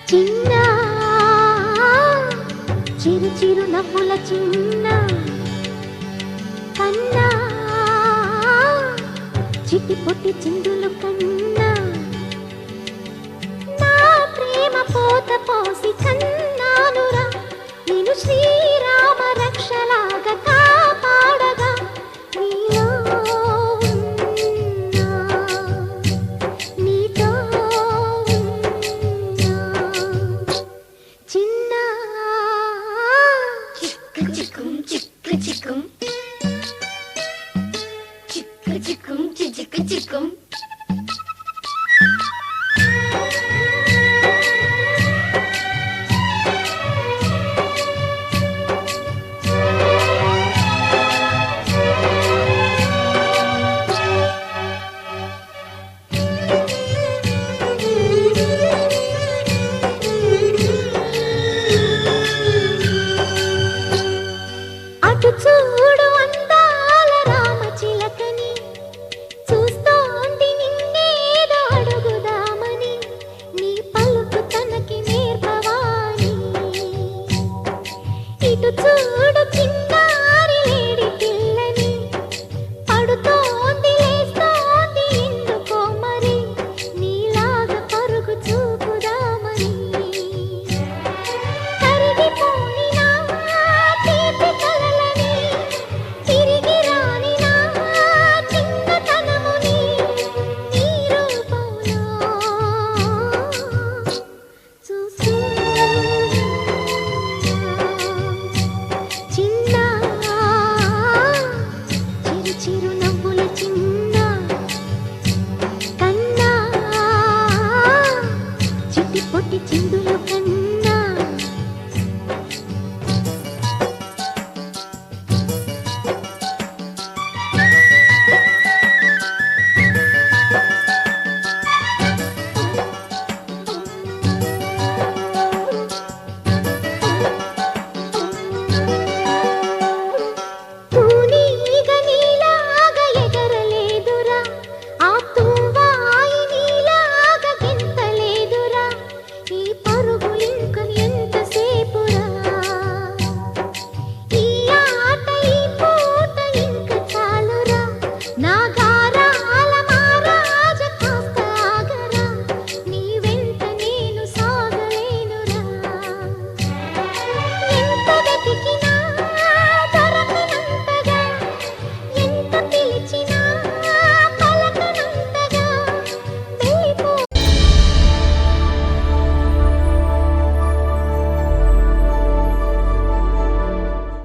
చిన్న చిరు చిరు నవ్వుల చిన్న కన్నా చిట్టి పొట్టి చిందులు కన్నా నా ప్రేమ పోత పోసి కన్నానురా నేను శ్రీరామ రక్షలాగా కాపాడగా నీలో ఉన్నా, నీతో ఉన్నా. చిన్న చిక్కు చిక్కుం చిక్కు చిక్కుం చిక్కు చిక్కుం చిక్కు చిక్కుం అటు చూడు అందాల రామచిలకని చూస్తోంది నిన్నేదో అడుగుదామని నీ పలుకు తనకి నేర్పవాని ఇటు చూడు చిన్నారి లేడి పిల్లని పడుతోంది లేస్తోంది ఎందుకో మరి నీలాగా పరుగు చూపుదామని కరిగిపోని నా తీపి కలలని తిరిగి రాని నా చిన్నతనముని నీ రూపంలో చూస్తున్నా. చిన్న చిరు చిరు నవ్వుల చిన్న కన్నా చిట్టి పొట్టి చిందులు కన్నా